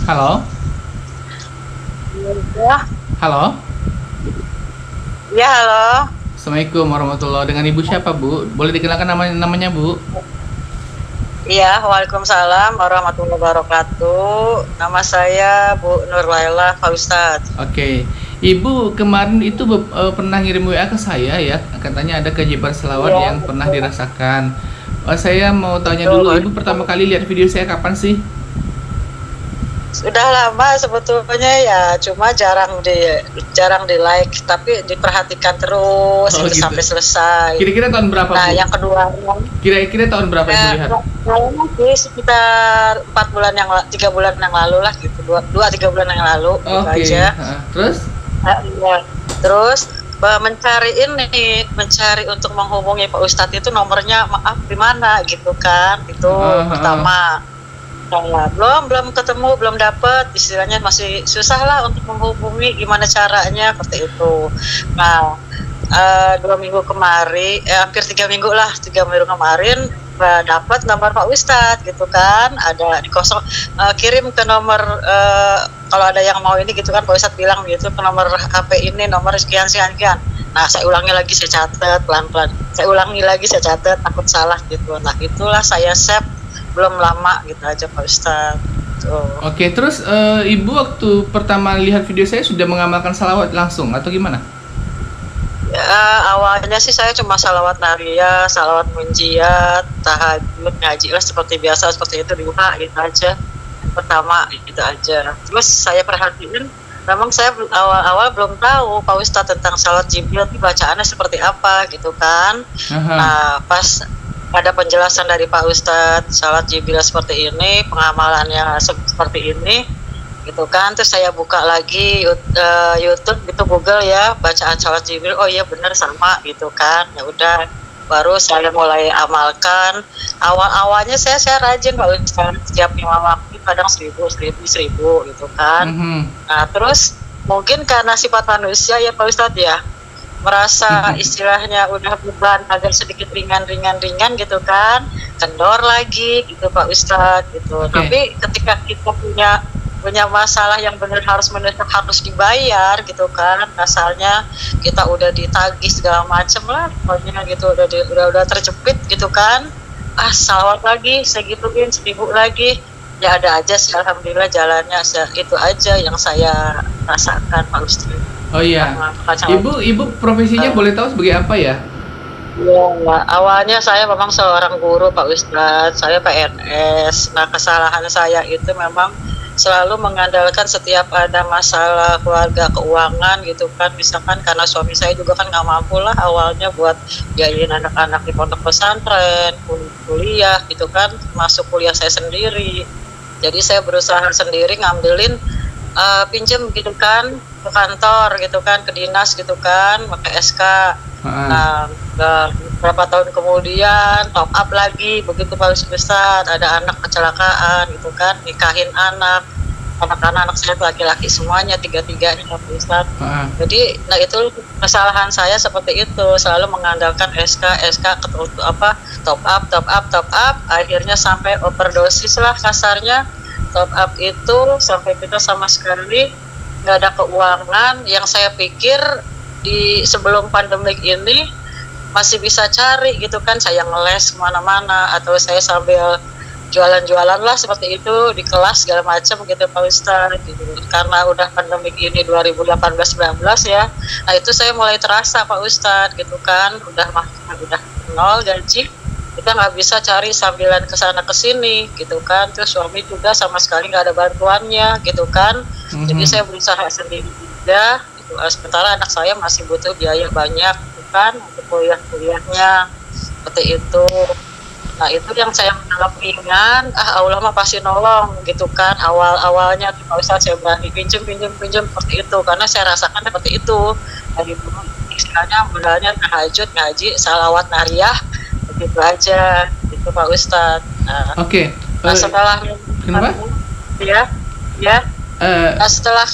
Halo, Ya, halo. ya halo. Assalamualaikum warahmatullahi wabarakatuh. Dengan Ibu siapa, Bu? Boleh dikenalkan namanya, Bu? Iya, Waalaikumsalam warahmatullahi wabarakatuh. Nama saya Bu Nur Laila Pak Ustadz. Oke. Ibu kemarin itu pernah ngirim WA ke saya ya. Katanya ada keajaiban selawat Iya, yang pernah betul. dirasakan. Saya mau tanya Betul, dulu, Ibu pertama betul. kali lihat video saya kapan sih? Sudah lama sebetulnya ya, cuma jarang di like, tapi diperhatikan terus Oh itu gitu. sampai selesai. Kira-kira tahun berapa, Nah, Bu? yang kedua, Kira-kira tahun berapa Ibu lihat? kayaknya sih sekitar 3 bulan yang lalu lah gitu, dua 3 bulan yang lalu gitu Oke. aja. Terus? Iya. Terus mencari untuk menghubungi Pak Ustadz itu nomornya maaf di mana gitu kan, itu pertama. Nah, belum ketemu, belum dapet, istilahnya masih susah lah untuk menghubungi, gimana caranya seperti itu. Nah, 2 minggu kemarin, hampir 3 minggu lah, 3 minggu kemarin dapat nomor Pak Ustadz gitu kan, ada di kosong, kirim ke nomor, kalau ada yang mau ini gitu kan, Pak Ustadz bilang gitu ke nomor HP ini, nomor sekian sekian sekian. Nah, saya ulangi lagi, saya catat pelan-pelan, saya ulangi lagi, saya catat, takut salah gitu. Nah, itulah saya save, belum lama gitu aja Pak Ustadz. Tuh. Oke, terus Ibu waktu pertama lihat video saya sudah mengamalkan salawat langsung atau gimana? Ya, awalnya sih saya cuma salawat naria, salawat munjiat, tahajud, ngaji lah seperti biasa, seperti itu duha gitu aja. Pertama gitu aja. Terus saya perhatiin, memang saya awal-awal belum tahu Pak Ustadz tentang salawat Jibril itu bacaannya seperti apa gitu kan. Aha. Nah, pas ada penjelasan dari Pak Ustadz, salat Jibril seperti ini, pengamalannya seperti ini, gitu kan. Terus saya buka lagi YouTube, gitu, Google ya, bacaan salat Jibril. Oh iya benar sama, gitu kan. Ya udah, baru saya mulai amalkan. Awal-awalnya saya rajin Pak Ustadz, setiap 5 waktu kadang 1000 gitu kan. Mhm. Nah terus mungkin karena sifat manusia ya Pak Ustadz ya, merasa istilahnya udah beban agak sedikit ringan gitu kan, kendor lagi gitu Pak Ustadz gitu. Oke. Tapi ketika kita punya masalah yang benar harus dibayar gitu kan, asalnya kita udah ditagih segala macem lah pokoknya gitu, udah terjepit gitu kan, salawat lagi segituin 1000 lagi, ya ada aja sih, alhamdulillah jalannya itu aja yang saya rasakan Pak Ustadz. Oh iya. Ibu profesinya boleh tahu sebagai apa ya? Ya, awalnya saya memang seorang guru Pak Ustadz, saya PNS. Nah, kesalahan saya itu memang selalu mengandalkan setiap ada masalah keluarga keuangan gitu kan, misalkan karena suami saya juga kan nggak mampu lah awalnya buat biayain anak-anak di pondok pesantren, kuliah gitu kan, masuk kuliah saya sendiri. Jadi saya berusaha sendiri ngambilin pinjem gitu kan ke kantor gitu kan, ke dinas gitu kan, pakai SK. Nah, beberapa tahun kemudian top up lagi, begitu Pak Ustadz ada anak kecelakaan gitu kan, nikahin anak-anak saya laki-laki semuanya, tiga-tiganya Pak Ustadz. Jadi nah itu kesalahan saya seperti itu, selalu mengandalkan SK top up, akhirnya sampai overdosis lah kasarnya. Top up itu sampai kita sama sekali nggak ada keuangan. Yang saya pikir di sebelum pandemik ini masih bisa cari gitu kan, saya ngeles kemana-mana atau saya sambil jualan-jualan lah seperti itu di kelas segala macam gitu Pak Ustadz gitu. Karena udah pandemik ini 2018-19 ya, nah itu saya mulai terasa Pak Ustadz gitu kan, udah nol gaji, kita nggak bisa cari sambilan kesana kesini gitu kan. Terus suami juga sama sekali nggak ada bantuannya gitu kan. Jadi saya berusaha sendiri juga gitu. Sementara anak saya masih butuh biaya banyak gitu kan untuk kuliahnya seperti itu. Nah itu yang saya kepingan, Allah mah pasti nolong gitu kan. Awalnya Pak Ustadz saya berani pinjem seperti itu, karena saya rasakan seperti itu dari dulu, istilahnya modalnya tahajud, ngaji, salawat nariyah, begitu aja gitu Pak Ustadz. Oke. Nah setelah Kenapa? ya nah setelah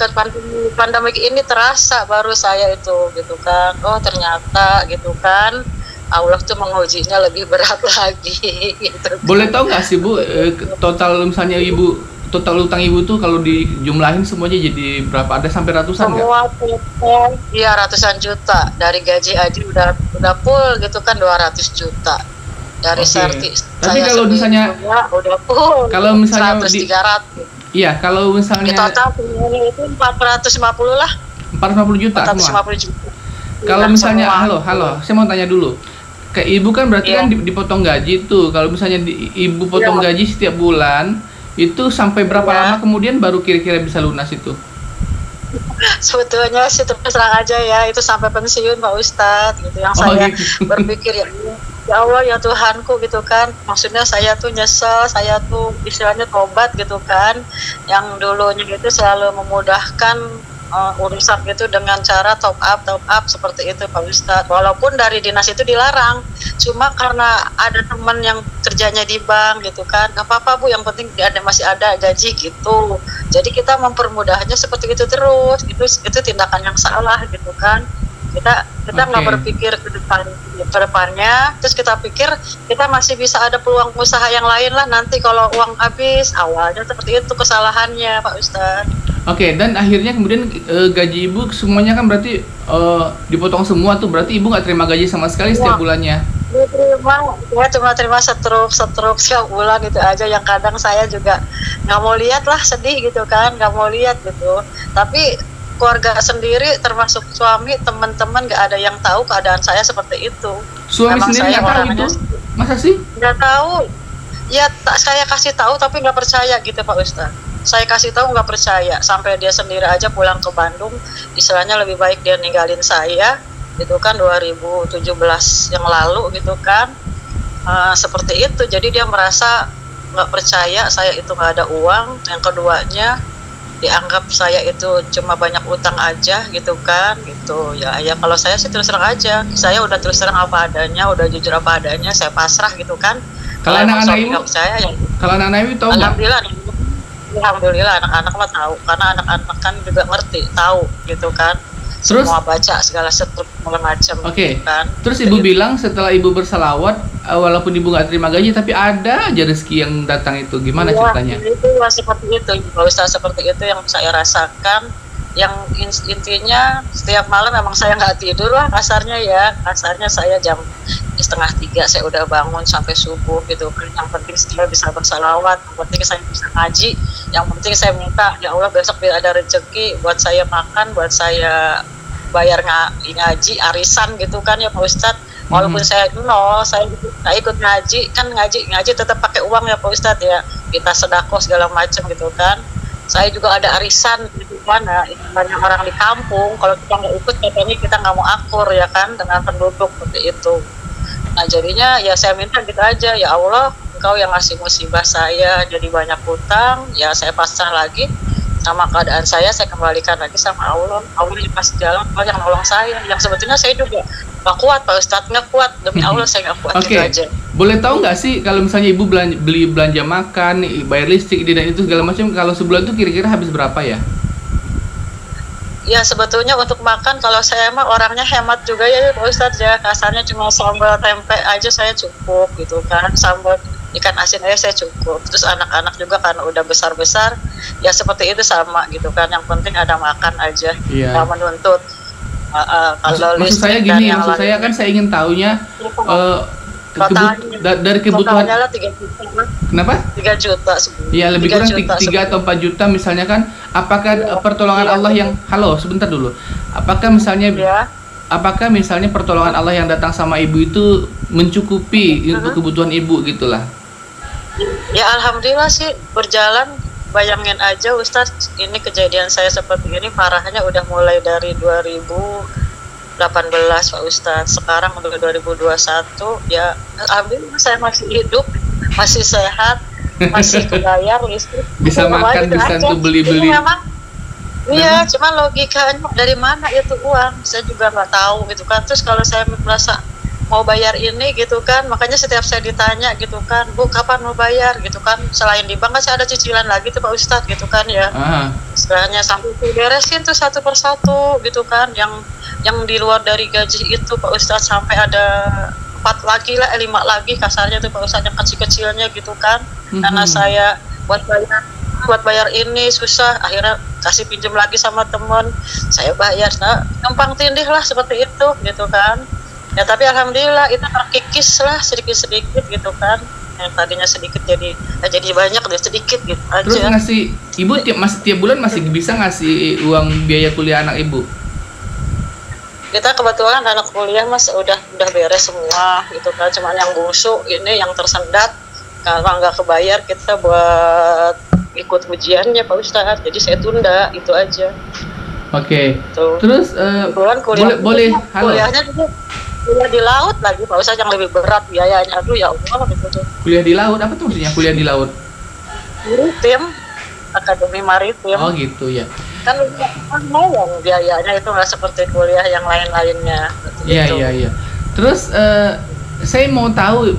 pandemik ini terasa baru saya itu gitu kan, oh ternyata gitu kan Allah tuh mengujinya lebih berat lagi gitu. Boleh tahu nggak sih Bu, total misalnya Ibu total utang ibu tuh kalau dijumlahin semuanya jadi berapa? Ada sampai ratusan nggak? Semua total, iya ratusan juta. Dari gaji aja udah full gitu kan 200 juta. Dari Oke. serti Tapi saya kalau sendiri misalnya juga udah full. kalau misalnya 100 300. iya, kalau Di misalnya total semuanya itu 450 lah. 450 juta semua. 450 juta. Kalau Iya, misalnya semua. halo, saya mau tanya dulu. Kayak ibu kan berarti Iya. kan dipotong gaji tuh. Kalau misalnya ibu potong Iya. gaji setiap bulan, itu sampai berapa Iya. lama kemudian baru kira-kira bisa lunas itu? Sebetulnya sih terus terang aja ya, itu sampai pensiun Pak Ustadz gitu. Yang Oh, saya gitu. berpikir ya Allah ya Tuhanku gitu kan. Maksudnya saya tuh nyesel, saya tuh istilahnya tobat gitu kan. Yang dulunya itu selalu memudahkan urusan itu dengan cara top up seperti itu Pak Ustadz. Walaupun dari dinas itu dilarang, cuma karena ada teman yang kerjanya di bank gitu kan, nggak apa-apa Bu, yang penting masih ada gaji gitu. Jadi kita mempermudahnya seperti itu terus. Itu tindakan yang salah gitu kan. Kita nggak Oke. berpikir ke depannya, terus kita pikir kita masih bisa ada peluang usaha yang lain lah nanti kalau uang habis. Awalnya seperti itu kesalahannya Pak Ustadz. Oke, dan akhirnya kemudian gaji ibu semuanya kan berarti dipotong semua tuh. Berarti ibu nggak terima gaji sama sekali setiap Iya. bulannya. Ya cuma terima setruk setiap bulan gitu aja, yang kadang saya juga nggak mau lihat lah, sedih gitu kan, nggak mau lihat gitu. Tapi keluarga sendiri termasuk suami, teman-teman nggak ada yang tahu keadaan saya seperti itu. Suami Memang sendiri saya nggak tahu orangnya itu? Masa sih? nggak tahu. Ya saya kasih tahu tapi nggak percaya gitu Pak Ustadz. Saya kasih tahu nggak percaya, sampai dia sendiri aja pulang ke Bandung, istilahnya lebih baik dia ninggalin saya gitu kan 2017 yang lalu gitu kan. Seperti itu, jadi dia merasa nggak percaya saya itu nggak ada uang. Yang keduanya dianggap saya itu cuma banyak utang aja gitu kan gitu ya. Kalau saya sih terus terang aja, saya udah terus terang apa adanya, udah jujur apa adanya, saya pasrah gitu kan. Kalau emang anak-anak suami ibu? nggak percaya ya Kalau anak-anak ibu tahu nggak? Alhamdulillah anak-anak mah tahu, karena anak-anak kan juga ngerti, tahu gitu kan. Terus? Semua baca segala segala macam Oke. gitu kan. Terus ibu bilang setelah ibu bersalawat, walaupun ibu nggak terima gaji, tapi ada aja rezeki yang datang itu. Gimana ceritanya? Itu seperti itu, Pak Ustaz, seperti itu yang saya rasakan. Yang intinya setiap malam memang saya nggak tidur lah kasarnya ya. Kasarnya saya jam 2:30 saya udah bangun sampai subuh gitu. Yang penting saya bisa bersalawat, yang penting saya bisa ngaji, yang penting saya minta ya Allah besok biar ada rezeki buat saya makan, buat saya bayar ngaji, arisan gitu kan ya Pak Ustadz. Walaupun saya nol, saya nggak ikut ngaji, kan ngaji tetap pakai uang ya Pak Ustadz ya. Kita sedekah segala macam gitu kan. Saya juga ada arisan gitu kan, banyak orang di kampung, kalau kita nggak ikut katanya kita nggak mau akur ya kan dengan penduduk seperti itu. Nah jadinya ya saya minta gitu aja, ya Allah Engkau yang ngasih musibah saya jadi banyak hutang, ya saya pasrah lagi sama keadaan saya kembalikan lagi sama Allah. Allah yang kasih jalan, Allah yang nolong saya, yang sebetulnya saya juga nggak kuat Pak Ustadz, nggak kuat, demi Allah saya nggak kuat. Oke. Gitu aja. Boleh tahu nggak sih kalau misalnya ibu beli belanja makan, bayar listrik, dan itu segala macam, kalau sebulan tuh kira-kira habis berapa ya? Ya sebetulnya untuk makan kalau saya mah orangnya hemat juga ya Pak Ustadz ya, kasarnya cuma sambal tempe aja saya cukup gitu kan, sambal ikan asin aja saya cukup. Terus anak-anak juga karena udah besar-besar ya seperti itu sama gitu kan, yang penting ada makan aja. Iya. Nggak menuntut. Kalau Maksud saya listrik dan gini, yang maksud saya lain- kan saya ingin tahunya dari kebutuhan. totalnya lah 3 juta, Kenapa? 3 juta sebulan. Ya lebih 3 kurang juta 3 atau 4 juta misalnya kan. Apakah pertolongan Iya. Allah yang halo sebentar dulu. Apakah misalnya Ya. apakah misalnya pertolongan Allah yang datang sama ibu itu mencukupi untuk kebutuhan ibu gitulah? Ya alhamdulillah sih berjalan. Bayangin aja Ustadz, ini kejadian saya seperti ini parahnya udah mulai dari 2018 Pak Ustadz. Sekarang udah 2021 ya, alhamdulillah saya masih hidup, masih sehat, masih kebayar listrik. Bisa Semua makan, gitu bisa aja. untuk beli-beli. Ini memang iya, cuma logikanya dari mana itu uang saya juga nggak tahu gitu kan. Terus kalau saya merasa mau bayar ini gitu kan, makanya setiap saya ditanya gitu kan, Bu kapan mau bayar gitu kan, selain di bank kan saya ada cicilan lagi tuh Pak Ustadz gitu kan ya. Istilahnya sampai beresin tuh satu persatu gitu kan, yang di luar dari gaji itu Pak Ustadz sampai ada 4 lagi lah, 5 lagi kasarnya tuh Pak Ustadz, yang kecil-kecilnya gitu kan. Karena saya buat bayar buat bayar ini susah, akhirnya kasih pinjam lagi sama temen, saya bayar. Nah, gampang tindih lah seperti itu gitu kan. Ya tapi alhamdulillah itu terkikis lah sedikit-sedikit gitu kan, yang tadinya sedikit jadi banyak, jadi sedikit gitu Terus aja. ngasih ibu tiap bulan masih bisa ngasih uang biaya kuliah anak ibu? Kita kebetulan anak kuliah mas udah beres semua gitu kan, cuman yang bungsu ini yang tersendat kalau nggak kebayar kita buat ikut ujiannya Pak Ustadz, jadi saya tunda itu aja. Oke. Tuh. Terus Kebetulan kuliah boleh halo. kuliahnya juga kuliah di laut lagi Pak Ustadz, yang lebih berat biayanya. Aduh ya Allah gitu tuh. Kuliah di laut apa tuh maksudnya kuliah di laut? Maritim, Akademi Maritim. Oh gitu ya. Kan lumayan biayanya, itu nggak seperti kuliah yang lain-lainnya. Iya Gitu. iya. Terus saya mau tahu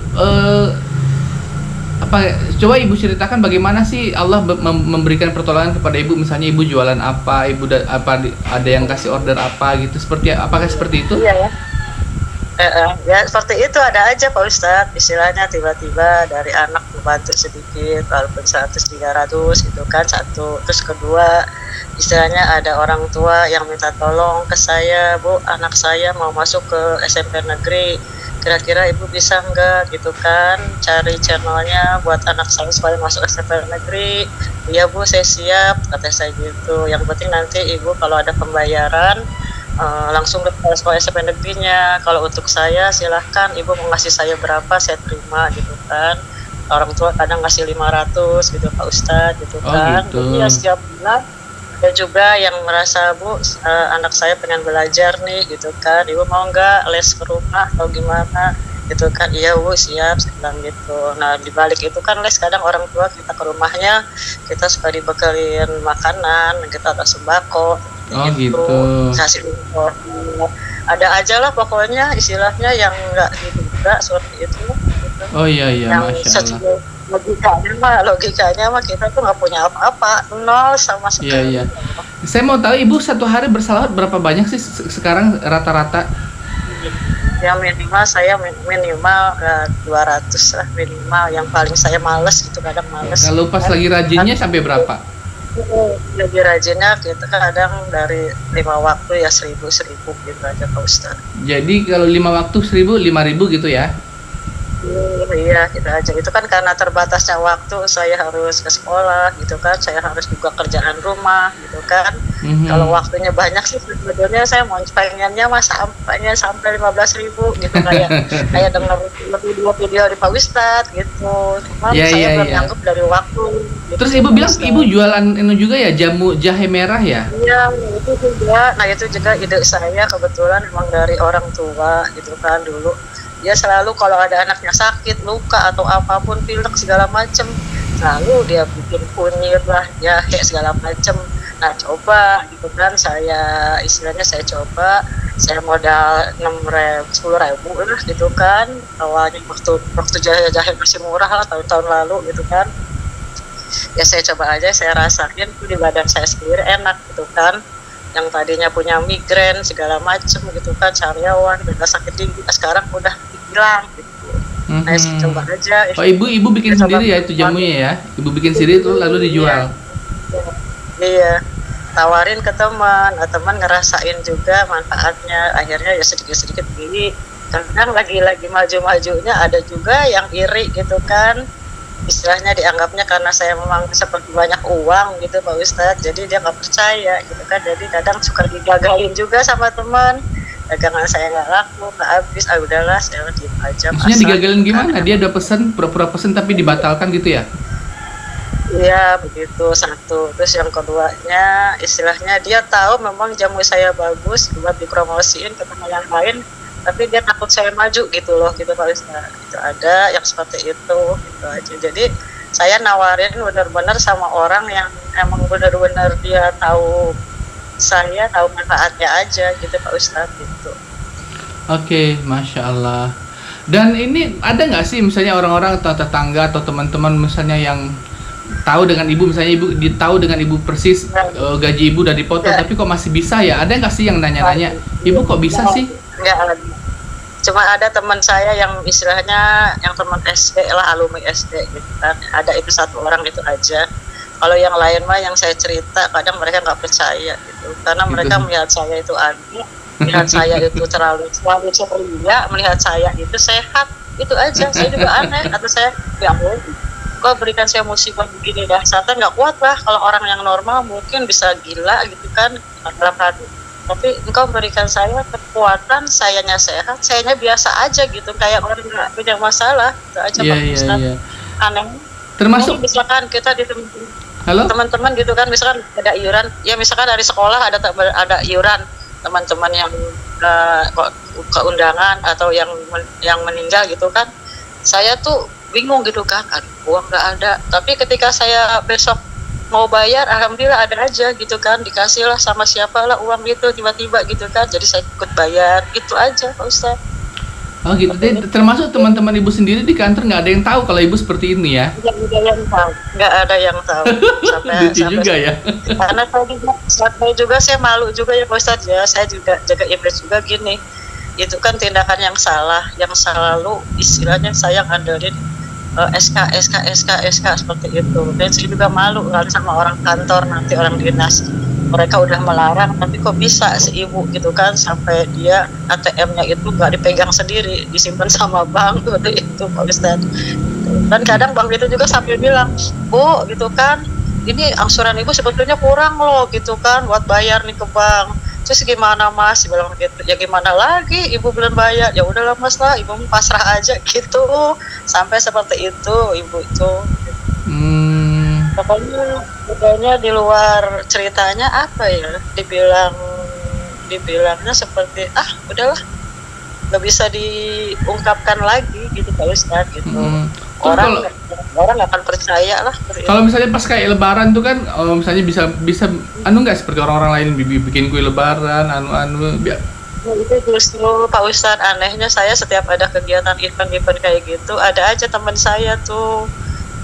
coba ibu ceritakan bagaimana sih Allah memberikan pertolongan kepada ibu, misalnya ibu jualan apa, ada yang kasih order apa gitu, apakah seperti itu? Iya ya. Ya seperti itu ada aja Pak Ustadz, istilahnya tiba-tiba dari anak membantu sedikit walaupun 100-300 gitu kan, satu. Terus kedua istilahnya ada orang tua yang minta tolong ke saya, Bu anak saya mau masuk ke SMP negeri, kira-kira ibu bisa nggak gitu kan cari channelnya buat anak saya supaya masuk SMP negeri. Iya Bu saya siap, kata saya gitu, yang penting nanti ibu kalau ada pembayaran langsung ke sekolah SMP negerinya. Kalau untuk saya silahkan ibu mau ngasih saya berapa saya terima gitu kan. Orang tua kadang ngasih 500 gitu Pak Ustadz gitu kan. Gitu. Jadi ya setiap bulan ada juga yang merasa Bu anak saya pengen belajar nih gitu kan, ibu mau nggak les ke rumah atau gimana gitu kan. Iya Bu siap, saya bilang gitu. Nah dibalik itu kan les kadang orang tua kita ke rumahnya kita suka dibekelin makanan, kita ada sembako. Oh gitu. Kasih info. Ada aja lah pokoknya istilahnya yang nggak diduga seperti itu. Gitu. Oh iya Yang Masya Allah. logikanya mah kita tuh nggak punya apa-apa, nol sama sekali. Iya. Saya mau tahu ibu satu hari bersalawat berapa banyak sih sekarang rata-rata? Yang minimal saya minimal 200 lah minimal, yang paling saya males gitu, kadang males. Kalau pas lagi rajinnya sampai berapa? Jadi rajinnya kita kadang dari 5 waktu ya 1000 gitu aja Pak Ustadz. Jadi kalau 5 waktu 5.000 gitu ya? Iya kita aja, itu kan karena terbatasnya waktu, saya harus ke sekolah gitu kan, saya harus juga kerjaan rumah gitu kan. Kalau waktunya banyak sih sebetulnya saya mau pengennya mah sampai 15.000 gitu, kayak dengar video di Pak Ustadz gitu. Cuman saya belum nyanggup dari waktu gitu. Terus ibu bilang ibu jualan ini juga ya, jamu jahe merah ya? Iya itu juga. Nah itu juga ide saya kebetulan emang dari orang tua gitu kan. Dulu dia selalu kalau ada anaknya sakit, luka atau apapun, pilek segala macem, lalu dia bikin kunyit lah, jahe segala macem. Nah coba gitu kan, saya istilahnya saya coba, saya modal 10.000 lah gitu kan. Awalnya waktu jahe masih murah lah tahun-tahun lalu gitu kan. Ya saya coba aja, saya rasain tuh di badan saya sendiri enak gitu kan. Yang tadinya punya migrain segala macem gitu kan, sariawan, udah sakit tinggi, sekarang udah hilang gitu. Nah, saya coba aja. Oh, ibu bikin sendiri ya itu jamunya ya? Ibu bikin sendiri tuh lalu dijual? Iya. Tawarin ke teman, teman ngerasain juga manfaatnya, akhirnya ya sedikit-sedikit beli. Kadang lagi maju-majunya ada juga yang iri gitu kan. Istilahnya dianggapnya karena saya memang seperti banyak uang gitu Pak Ustadz, jadi dia nggak percaya gitu kan. Jadi kadang suka digagalin juga sama teman, dagangan saya nggak laku, nggak habis, udahlah saya diem aja. Maksudnya digagalin gimana? Dia udah pesen, pura-pura pesen tapi dibatalkan gitu ya? Iya begitu satu. Terus yang keduanya istilahnya dia tahu memang jamu saya bagus buat dipromosiin ke teman yang lain, tapi dia takut saya maju gitu loh gitu Pak Ustadz. Itu ada yang seperti itu gitu aja. Jadi saya nawarin benar-benar sama orang yang emang benar-benar dia tahu, saya tahu manfaatnya aja gitu Pak Ustadz gitu. Oke, Masya Allah. Dan ini ada nggak sih misalnya orang-orang atau tetangga atau teman-teman misalnya yang tahu dengan ibu, misalnya ibu tahu dengan ibu persis gaji ibu udah dipotong, tapi kok masih bisa ya? Ada nggak sih yang nanya-nanya, ibu kok bisa sih? Nggak ada. Cuma ada teman saya yang istilahnya yang teman SD lah, alumni SD gitu kan. Ada itu satu orang itu aja. Kalau yang lain mah yang saya cerita kadang mereka nggak percaya gitu, karena mereka melihat saya itu aneh, melihat saya itu terlalu ceria, melihat saya itu sehat, itu aja. Saya juga aneh, atau saya ya ampun, kok berikan saya musibah begini, dahsyatan, nggak kuat lah. Kalau orang yang normal mungkin bisa gila gitu kan dalam hati, tapi engkau berikan saya kekuatan, sayanya sehat, sayanya biasa aja gitu, kayak orang nggak punya masalah, itu aja Pak Ustadz. Aneh. Termasuk misalkan kita di teman-teman gitu kan, misalkan ada iuran, ya misalkan dari sekolah ada iuran teman-teman yang keundangan atau yang meninggal gitu kan, saya tuh bingung gitu kan, uang nggak ada, tapi ketika saya besok mau bayar, alhamdulillah ada aja gitu kan, dikasih lah sama siapa lah uang itu tiba-tiba gitu kan, jadi saya ikut bayar, gitu aja Pak Ustadz. Oh gitu, termasuk teman-teman ibu sendiri di kantor nggak ada yang tahu kalau ibu seperti ini ya? Nggak ada yang tahu. Lucu juga ya. Karena saya malu juga ya Pak Ustadz ya, saya juga jaga image juga gini. Itu kan tindakan yang salah, yang selalu istilahnya saya ngandelin SK seperti itu. Dan saya juga malu kan sama orang kantor, nanti orang dinas. Mereka udah melarang, tapi kok bisa si ibu gitu kan, sampai dia ATM-nya itu nggak dipegang sendiri, disimpan sama bank seperti itu Pak Ustadz. Dan kadang bank itu juga sambil bilang, Bu gitu kan, ini angsuran ibu sebetulnya kurang loh gitu kan, buat bayar nih ke bank. Terus gimana Mas, bilang gitu. Ya gimana lagi, ibu belum bayar, ya udahlah Mas lah, ibu pasrah aja gitu, sampai seperti itu ibu itu. Pokoknya di luar ceritanya apa ya, dibilangnya seperti udahlah, nggak bisa diungkapkan lagi gitu Pak Ustadz gitu. Orang nggak akan percaya lah. Kalau misalnya pas kayak lebaran tuh kan, misalnya bisa nggak seperti orang-orang lain bikin kue lebaran itu justru Pak Ustadz, anehnya saya setiap ada kegiatan event kayak gitu, ada aja teman saya tuh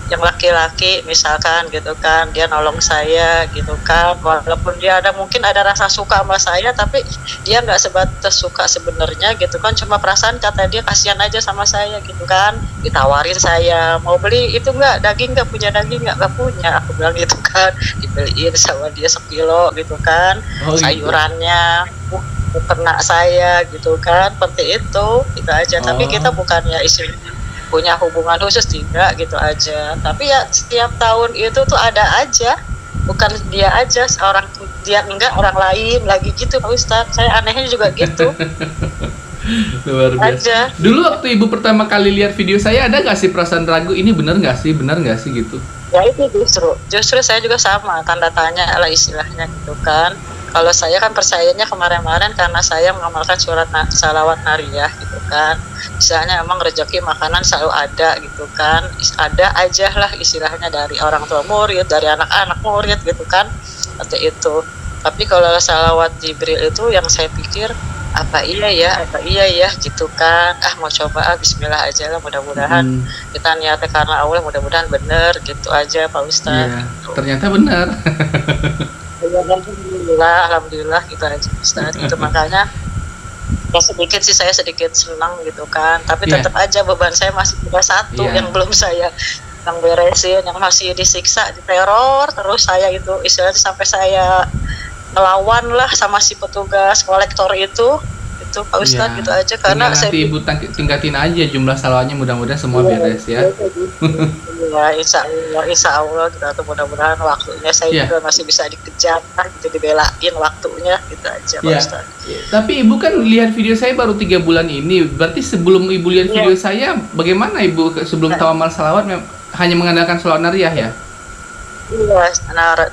yang laki-laki misalkan gitu kan, dia nolong saya gitu kan, walaupun dia mungkin ada rasa suka sama saya, tapi dia nggak sebatas suka sebenarnya gitu kan, cuma perasaan kata dia kasihan aja sama saya gitu kan, ditawarin saya mau beli itu nggak, daging nggak punya daging, nggak punya, aku bilang gitu kan, dibeliin sama dia 1 kilo gitu kan, sayurannya ternak saya gitu kan, seperti itu aja. Tapi kita bukannya istilahnya punya hubungan khusus, tidak gitu aja, tapi ya setiap tahun itu tuh ada aja, bukan dia aja, dia enggak, orang lain lagi gitu Pak Ustadz. Saya anehnya juga gitu. Luar biasa. Dulu waktu ibu pertama kali lihat video saya, ada nggak sih perasaan ragu, ini benar nggak sih gitu? Ya itu justru saya juga sama, tanda tanya lah istilahnya gitu kan. Kalau saya kan percayanya kemarin-kemarin karena saya mengamalkan surat salawat nariyah gitu kan. Misalnya emang rezeki makanan selalu ada gitu kan. Ada aja lah istilahnya, dari orang tua murid, dari anak-anak murid gitu kan. Seperti itu. Tapi kalau salawat Jibril itu yang saya pikir, apa iya ya gitu kan. Mau coba bismillah aja lah, mudah-mudahan kita niatnya karena Allah, mudah-mudahan bener gitu aja Pak Ustadz. Iya, ternyata benar. Alhamdulillah gitu aja Ustadz. Itu makanya ya saya sedikit senang gitu kan, tapi tetap aja beban saya masih ada satu yang belum saya yang beresin, yang masih disiksa, diteror terus saya itu istilahnya, sampai saya ngelawan lah sama si petugas kolektor itu Pak Ustadz gitu aja, karena nanti ibu tingkatin aja jumlah salawatnya, mudah-mudahan semua beres ya. Ya insya Allah gitu, mudah-mudahan waktunya saya juga masih bisa dikejar gitu, dibelain waktunya gitu aja Pak Ustadz. Tapi ibu kan lihat video saya baru 3 bulan ini, berarti sebelum ibu lihat video saya, bagaimana ibu sebelum tahu amal salawat hanya mengandalkan salawat nariyah ya? Iya,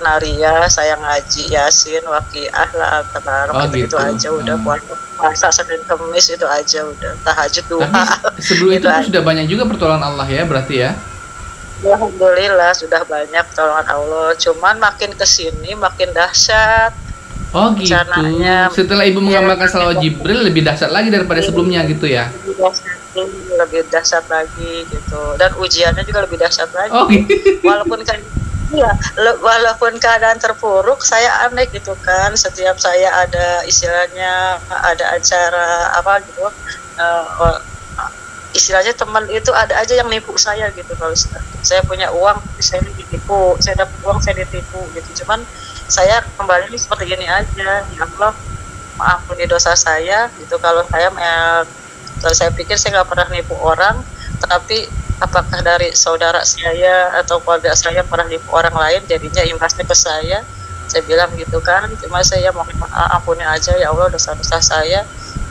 nariyah, saya ngaji Yasin, Waqiah lah, Tabarok gitu aja udah, puasa Senin Kemis itu aja udah, tahajud duha. Tapi sebelum itu sudah banyak juga pertolongan Allah ya berarti ya? Alhamdulillah sudah banyak pertolongan Allah, cuman makin kesini makin dahsyat. Oh gitu. Setelah ibu mengamalkan salawat Jibril lebih dahsyat lagi daripada sebelumnya gitu ya? Lebih dahsyat lagi gitu, dan ujiannya juga lebih dahsyat lagi. Oh gitu. Walaupun keadaan terpuruk, saya aneh gitu kan, setiap saya ada istilahnya ada acara apa gitu, istilahnya teman itu ada aja yang nipu saya gitu. Kalau saya punya uang, saya ditipu, saya dapat uang saya ditipu gitu. Cuman saya kembali seperti ini aja, ya Allah maafkan dosa saya gitu. Kalau saya pikir saya nggak pernah nipu orang, tapi apakah dari saudara saya atau keluarga saya pernah nipu orang lain, jadinya imbasnya ke saya. Saya bilang gitu kan, cuma saya mohon ampuni aja ya Allah dosa-dosa saya.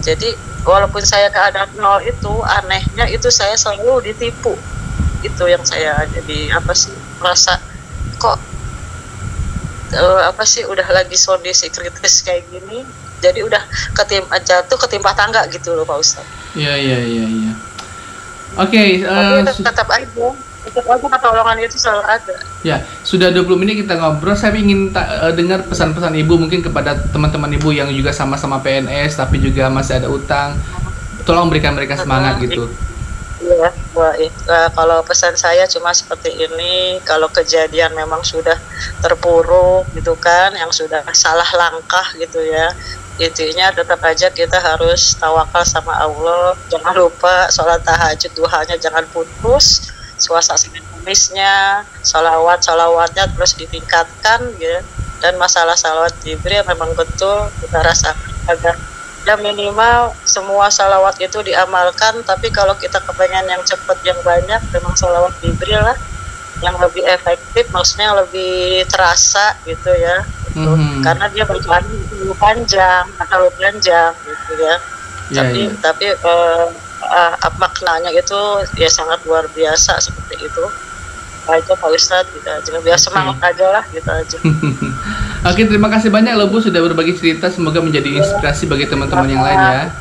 Jadi walaupun saya keadaan nol itu, anehnya itu saya selalu ditipu. Itu yang saya jadi merasa kok udah lagi kondisi kritis kayak gini, jadi udah ketimpa tangga gitu loh Pak Ustadz. Iya. Oke, tapi tetap aja pertolongan itu selalu ada. Ya, sudah 20 menit kita ngobrol. Saya ingin dengar pesan-pesan Ibu mungkin kepada teman-teman Ibu yang juga sama-sama PNS tapi juga masih ada utang. Tolong berikan mereka semangat gitu. Iya, kalau pesan saya cuma seperti ini, kalau kejadian memang sudah terpuruk gitu kan, yang sudah salah langkah gitu ya, intinya tetap aja kita harus tawakal sama Allah. Jangan lupa sholat tahajud, duhanya jangan putus, suasana kumisnya, salawatnya terus ditingkatkan ya. Dan masalah salawat Jibril memang betul kita rasakan agar ya minimal semua salawat itu diamalkan. Tapi kalau kita kepengen yang cepat yang banyak, memang salawat Jibril lah yang lebih efektif, maksudnya lebih terasa gitu ya gitu. Karena dia bacaan terlalu panjang gitu ya. Tapi maknanya itu ya sangat luar biasa seperti itu aja Pak Ustadz gitu aja. Biar semangat aja lah gitu aja. Oke, terima kasih banyak loh Bu sudah berbagi cerita, semoga menjadi inspirasi bagi teman-teman yang lain ya.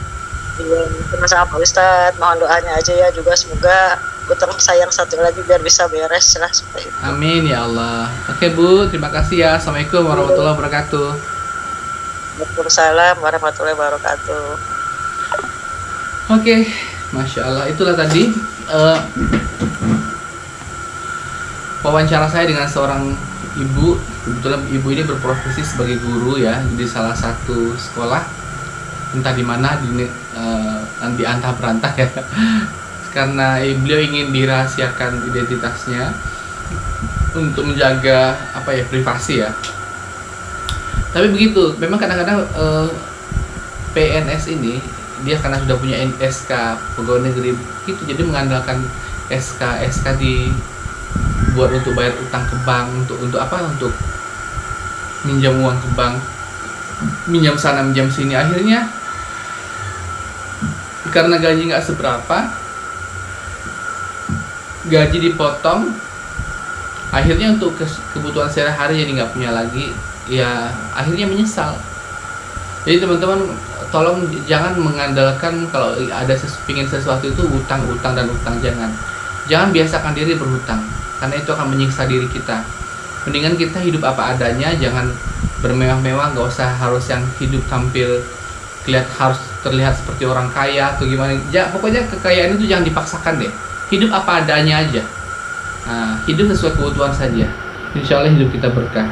Iya, sama-sama Pak Ustadz, mohon doanya aja ya juga, semoga utang saya yang satu lagi biar bisa beres lah seperti itu. Amin ya Allah. Oke Bu, terima kasih ya. Assalamualaikum warahmatullahi wabarakatuh. Waalaikumsalam warahmatullahi wabarakatuh. Oke, Masya Allah, itulah tadi wawancara saya dengan seorang ibu. Kebetulan ibu ini berprofesi sebagai guru ya di salah satu sekolah, entah di mana di antah berantah ya. Karena beliau ingin dirahasiakan identitasnya untuk menjaga privasi ya. Tapi begitu, memang kadang-kadang PNS ini dia karena sudah punya SK pegawai negeri itu, jadi mengandalkan SK dibuat untuk bayar utang ke bank, untuk minjam uang ke bank, minjam sana minjam sini. Akhirnya karena gaji nggak seberapa, gaji dipotong, akhirnya untuk kebutuhan sehari-hari jadi nggak punya lagi ya, akhirnya menyesal. Jadi teman-teman tolong jangan mengandalkan kalau ada pingin sesuatu itu utang dan utang. Jangan biasakan diri berhutang, karena itu akan menyiksa diri kita. Mendingan kita hidup apa adanya, jangan bermewah-mewah, nggak usah harus yang hidup harus terlihat seperti orang kaya atau gimana. Pokoknya kekayaan itu jangan dipaksakan deh. Hidup apa adanya aja. Nah, hidup sesuai kebutuhan saja. Insya Allah hidup kita berkah.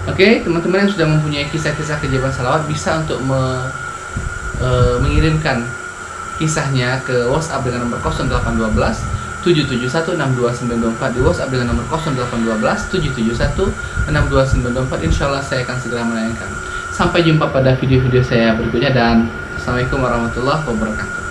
Oke, teman-teman yang sudah mempunyai kisah-kisah keajaiban salawat bisa untuk mengirimkan kisahnya ke WhatsApp dengan nomor 0812 7716294, di WhatsApp dengan nomor 0812 7716294. Insya Allah saya akan segera menayangkan. Sampai jumpa pada video-video saya berikutnya, dan Assalamualaikum warahmatullahi wabarakatuh.